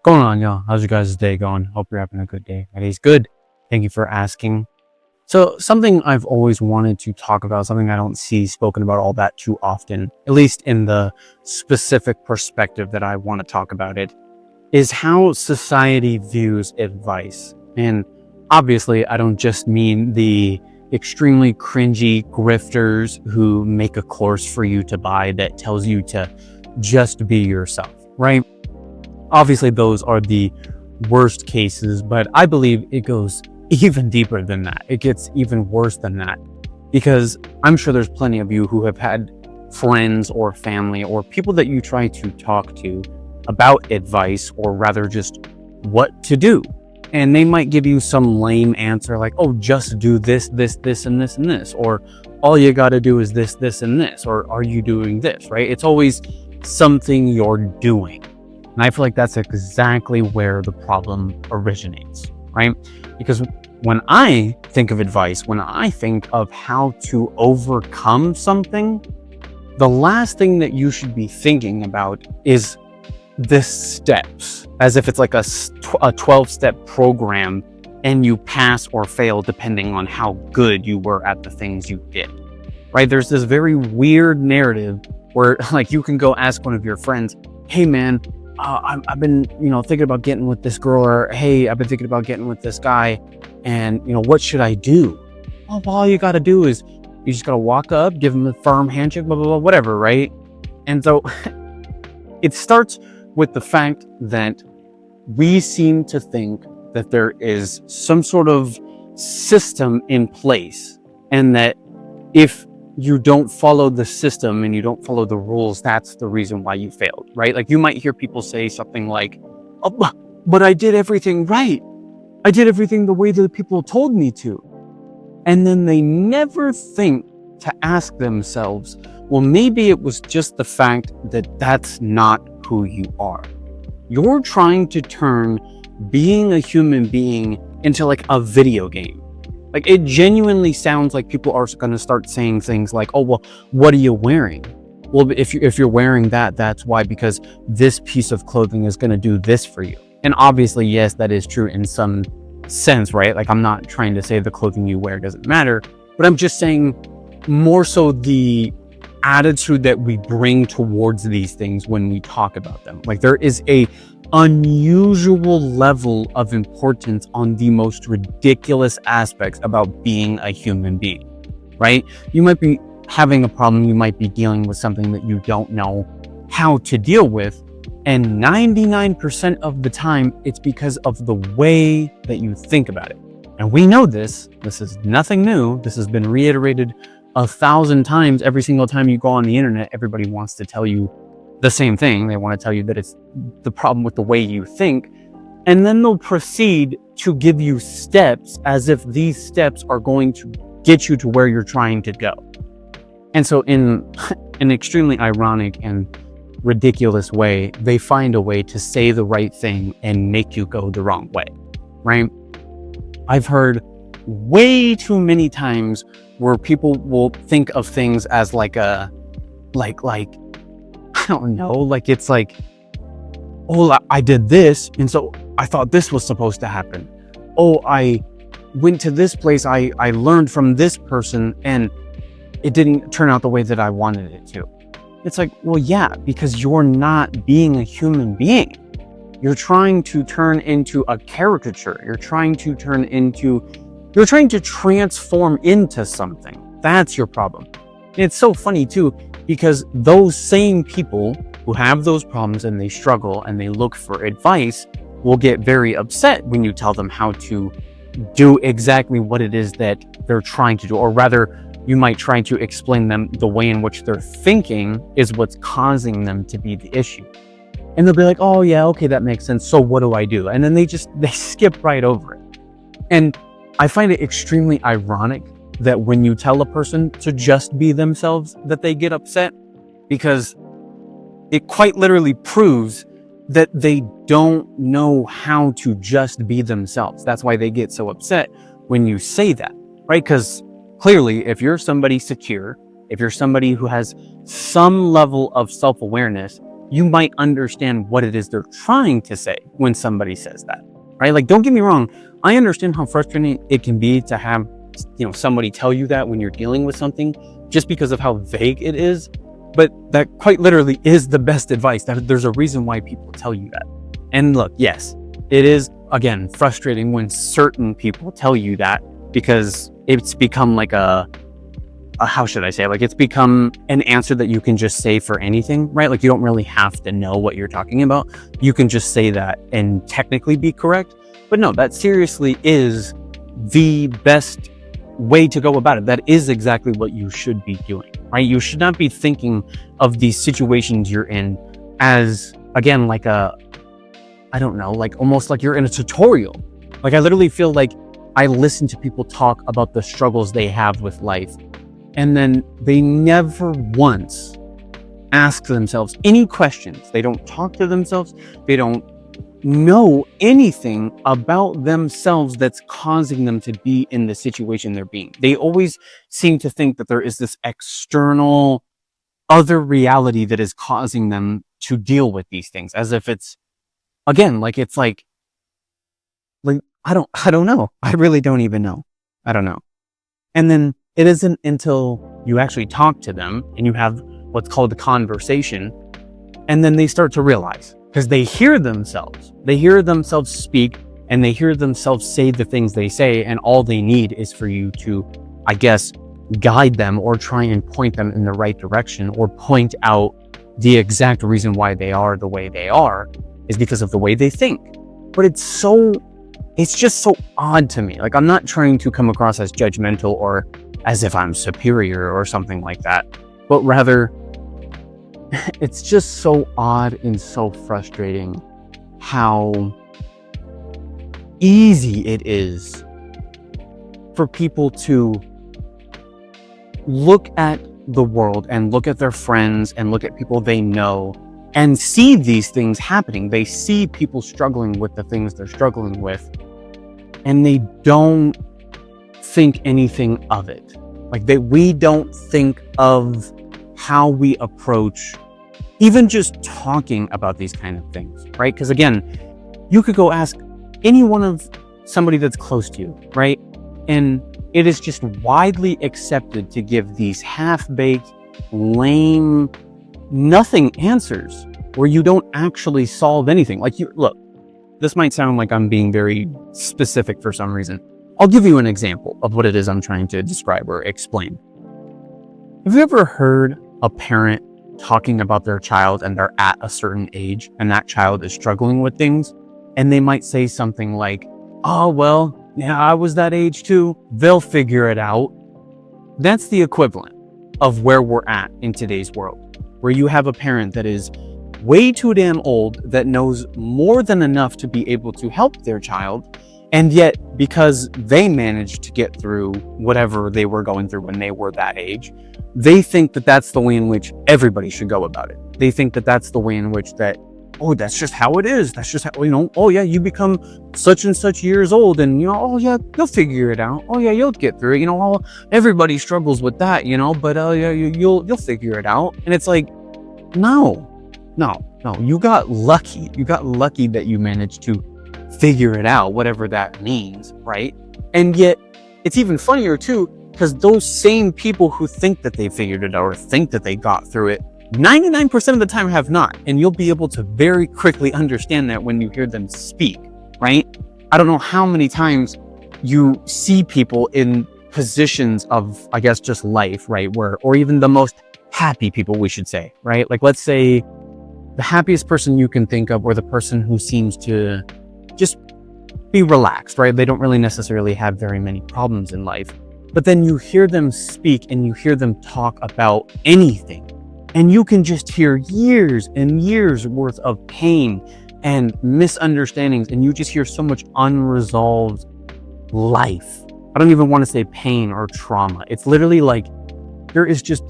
Going on, y'all? How's your guys' day going? Hope you're having a good day. My day's good. Thank you for asking. So, something I've always wanted to talk about, something I don't see spoken about all that too often, at least in the specific perspective that I want to talk about it, is how society views advice. And obviously, I don't just mean the extremely cringy grifters who make a course for you to buy that tells you to just be yourself, right? Obviously, those are the worst cases, but I believe it goes even deeper than that. It gets even worse than that, because I'm sure there's plenty of you who have had friends or family or people that you try to talk to about advice, or rather just what to do. And they might give you some lame answer like, oh, just do this, this, this, and this, and this, or all you got to do is this, this, and this, or are you doing this, right? It's always something you're doing. And I feel like that's exactly where the problem originates, right? Because when I think of advice, when I think of how to overcome something, the last thing that you should be thinking about is the steps, as if it's like a 12-step program and you pass or fail depending on how good you were at the things you did, right? There's this very weird narrative where like you can go ask one of your friends, hey man, I've been, thinking about getting with this girl, or hey, I've been thinking about getting with this guy, and what should I do? Well, all you got to do is you just got to walk up, give him a firm handshake, blah, blah, blah, whatever, right? And so it starts with the fact that we seem to think that there is some sort of system in place, and that if you don't follow the system and you don't follow the rules, that's the reason why you failed, right? Like you might hear people say something like, oh, but I did everything right. I did everything the way that people told me to. And then they never think to ask themselves, well, maybe it was just the fact that that's not who you are. You're trying to turn being a human being into like a video game. Like it genuinely sounds like people are going to start saying things like, oh, well, what are you wearing? Well, if you're wearing that, that's why, because this piece of clothing is going to do this for you. And obviously, yes, that is true in some sense, right? Like I'm not trying to say the clothing you wear doesn't matter, but I'm just saying more so the attitude that we bring towards these things when we talk about them. Like there is a unusual level of importance on the most ridiculous aspects about being a human being, right? You might be having a problem, you might be dealing with something that you don't know how to deal with, and 99% of the time it's because of the way that you think about it. And we know this is nothing new. This has been reiterated 1,000 times. Every single time you go on the internet, everybody wants to tell you the same thing. They want to tell you that it's the problem with the way you think. And then they'll proceed to give you steps as if these steps are going to get you to where you're trying to go. And so in an extremely ironic and ridiculous way, they find a way to say the right thing and make you go the wrong way, right? I've heard way too many times where people will think of things as like a, like, I don't know, like it's like, oh, I did this, and so I thought this was supposed to happen. Oh, I went to this place, I learned from this person, and it didn't turn out the way that I wanted it to. It's like, well, yeah, because you're not being a human being. You're trying to turn into a caricature. You're trying to transform into something. That's your problem. And it's so funny too, because those same people who have those problems and they struggle and they look for advice will get very upset when you tell them how to do exactly what it is that they're trying to do. Or rather, you might try to explain them the way in which they're thinking is what's causing them to be the issue. And they'll be like, oh yeah, okay, that makes sense. So what do I do? And then they skip right over it. And I find it extremely ironic that when you tell a person to just be themselves, that they get upset, because it quite literally proves that they don't know how to just be themselves. That's why they get so upset when you say that, right? Because clearly, if you're somebody secure, if you're somebody who has some level of self-awareness, you might understand what it is they're trying to say when somebody says that, right? Like, don't get me wrong. I understand how frustrating it can be to have, somebody tell you that when you're dealing with something just because of how vague it is. But that quite literally is the best advice. That there's a reason why people tell you that. And look, yes, it is, again, frustrating when certain people tell you that, because it's become like how should I say, like, it's become an answer that you can just say for anything, right? Like, you don't really have to know what you're talking about. You can just say that and technically be correct. But no, that seriously is the best way to go about it. That is exactly what you should be doing, right? You should not be thinking of these situations you're in as, again, like almost like you're in a tutorial. Like, I literally feel like I listen to people talk about the struggles they have with life, and then they never once ask themselves any questions. They don't talk to themselves. They don't know anything about themselves that's causing them to be in the situation they're being. They always seem to think that there is this external other reality that is causing them to deal with these things, as if it's, again, like, it's like I don't know. I really don't even know. I don't know. And then it isn't until you actually talk to them and you have what's called a conversation, and then they start to realize, because they hear themselves speak, and they hear themselves say the things they say, and all they need is for you to, I guess, guide them or try and point them in the right direction, or point out the exact reason why they are the way they are is because of the way they think. But it's just so odd to me. Like, I'm not trying to come across as judgmental or as if I'm superior or something like that, but rather it's just so odd and so frustrating how easy it is for people to look at the world and look at their friends and look at people they know and see these things happening. They see people struggling with the things they're struggling with, and they don't think anything of it. Like, we don't think of how we approach even just talking about these kind of things, right? Because again, you could go ask any one of somebody that's close to you, right? And it is just widely accepted to give these half-baked, lame, nothing answers where you don't actually solve anything. Like, look, this might sound like I'm being very specific for some reason. I'll give you an example of what it is I'm trying to describe or explain. Have you ever heard a parent talking about their child and they're at a certain age and that child is struggling with things, and they might say something like, "Oh, well, yeah, I was that age too. They'll figure it out." That's the equivalent of where we're at in today's world, where you have a parent that is way too damn old, that knows more than enough to be able to help their child, and yet because they managed to get through whatever they were going through when they were that age, they think that that's the way in which everybody should go about it. They think that that's the way in which that's just how it is. That's just how, oh yeah, you become such and such years old and, oh yeah, you'll figure it out. Oh yeah, you'll get through it. Everybody struggles with that, but yeah, you'll figure it out. And it's like, no, you got lucky. You got lucky that you managed to figure it out, whatever that means, right? And yet it's even funnier too, because those same people who think that they figured it out or think that they got through it, 99% of the time have not. And you'll be able to very quickly understand that when you hear them speak, right? I don't know how many times you see people in positions of, I guess, just life, right? Or even the most happy people, we should say, right? Like, let's say the happiest person you can think of, or the person who seems to just be relaxed, right? They don't really necessarily have very many problems in life. But then you hear them speak and you hear them talk about anything, and you can just hear years and years worth of pain and misunderstandings, and you just hear so much unresolved life. I don't even want to say pain or trauma. It's literally like there is just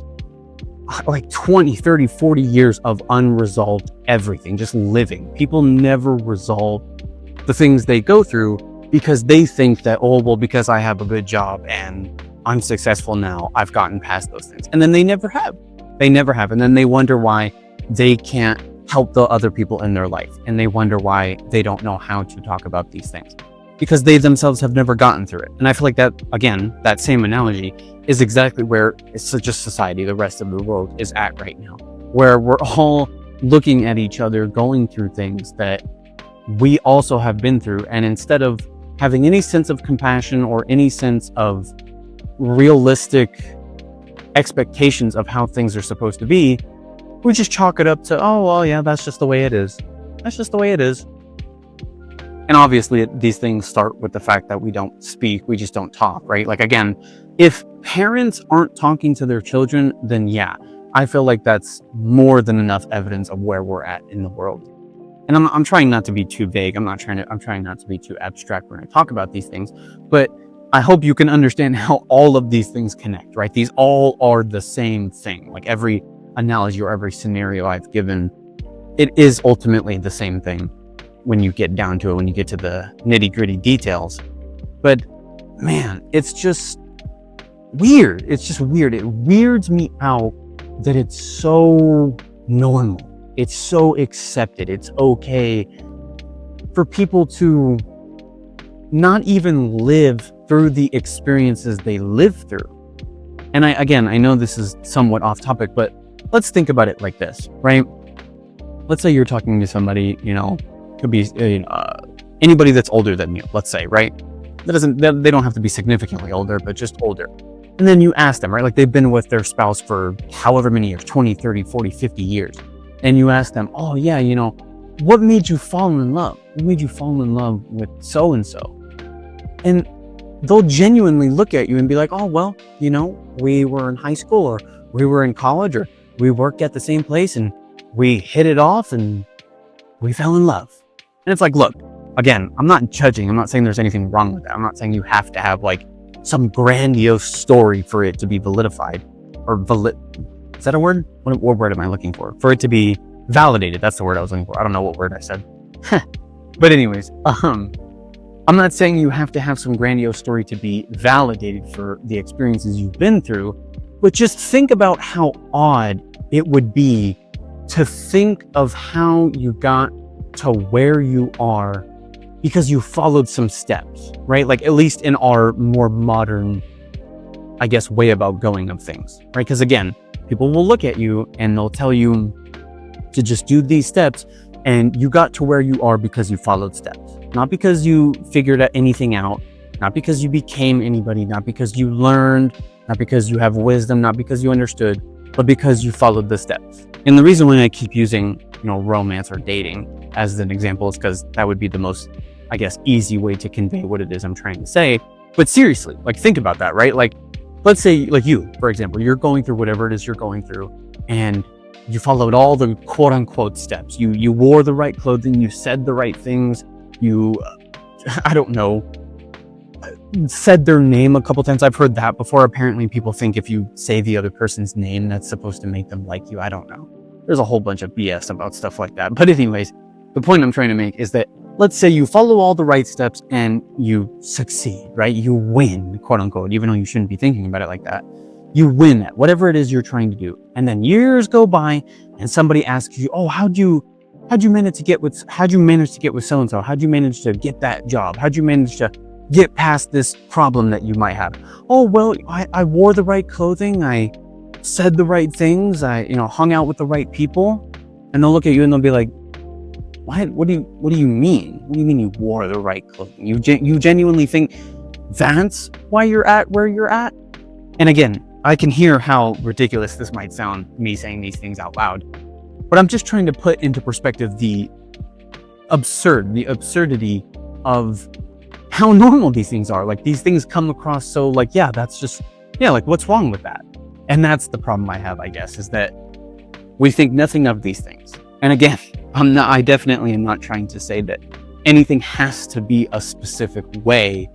like 20, 30, 40 years of unresolved everything, just living. People never resolve the things they go through because they think that, oh, well, because I have a good job and I'm successful now, I've gotten past those things. And then they never have. They never have. And then they wonder why they can't help the other people in their life, and they wonder why they don't know how to talk about these things because they themselves have never gotten through it. And I feel like that, again, that same analogy is exactly where it's just society, the rest of the world is at right now, where we're all looking at each other, going through things that we also have been through. And instead of having any sense of compassion or any sense of realistic expectations of how things are supposed to be, we just chalk it up to, oh, well, yeah, that's just the way it is. That's just the way it is. And obviously these things start with the fact that we don't speak, we just don't talk, right? Like, again, if parents aren't talking to their children, then yeah, I feel like that's more than enough evidence of where we're at in the world. And I'm trying not to be too vague. I'm trying not to be too abstract when I talk about these things, but I hope you can understand how all of these things connect, right? These all are the same thing. Like, every analogy or every scenario I've given, it is ultimately the same thing when you get down to it, when you get to the nitty-gritty details. But man, it's just weird. It's just weird. It weirds me out that it's so normal. It's so accepted. It's okay for people to not even live through the experiences they live through. And I know this is somewhat off topic, but let's think about it like this, right? Let's say you're talking to somebody, could be anybody that's older than you, let's say, right? They don't have to be significantly older, but just older. And then you ask them, right? Like, they've been with their spouse for however many years, 20, 30, 40, 50 years. And you ask them, oh yeah, what made you fall in love? What made you fall in love with so-and-so? And they'll genuinely look at you and be like, oh, well, we were in high school, or we were in college, or we worked at the same place, and we hit it off and we fell in love. And it's like, look, again, I'm not judging. I'm not saying there's anything wrong with that. I'm not saying you have to have like some grandiose story for it to be validified, or is that a word? What word am I looking for? For it to be validated. That's the word I was looking for. I don't know what word I said. But anyways, I'm not saying you have to have some grandiose story to be validated for the experiences you've been through, but just think about how odd it would be to think of how you got to where you are because you followed some steps, right? Like, at least in our more modern, I guess, way about going of things, right? Because again, people will look at you and they'll tell you to just do these steps, and you got to where you are because you followed steps, not because you figured anything out, not because you became anybody, not because you learned, not because you have wisdom, not because you understood, but because you followed the steps. And the reason why I keep using, romance or dating as an example is because that would be the most, I guess, easy way to convey what it is I'm trying to say. But seriously, like, think about that, right? Like, let's say, like, you, for example, you're going through whatever it is you're going through, and you followed all the quote unquote steps. You wore the right clothing, you said the right things, you, I don't know, said their name a couple times. I've heard that before. Apparently people think if you say the other person's name, that's supposed to make them like you. I don't know. There's a whole bunch of BS about stuff like that. But anyways, the point I'm trying to make is that, let's say you follow all the right steps and you succeed, right? You win, quote unquote, even though you shouldn't be thinking about it like that. You win at whatever it is you're trying to do. And then years go by and somebody asks you, oh, how'd you manage to get with so-and-so? How'd you manage to get that job? How'd you manage to get past this problem that you might have? Oh, well, I wore the right clothing. I said the right things. I, hung out with the right people. And they'll look at you and they'll be like, what do you mean? What do you mean you wore the right clothing? You genuinely think that's why you're at where you're at? And again, I can hear how ridiculous this might sound, me saying these things out loud, but I'm just trying to put into perspective the absurdity of how normal these things are. Like, these things come across so like, yeah, that's just, yeah, like, what's wrong with that? And that's the problem I have, I guess, is that we think nothing of these things. And again, I definitely am not trying to say that anything has to be a specific way,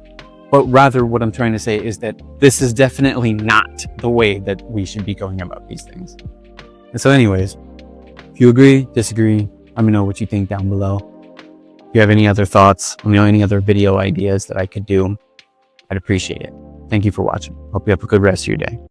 but rather what I'm trying to say is that this is definitely not the way that we should be going about these things. And so anyways, if you agree, disagree, let me know what you think down below. If you have any other thoughts, any other video ideas that I could do, I'd appreciate it. Thank you for watching. Hope you have a good rest of your day.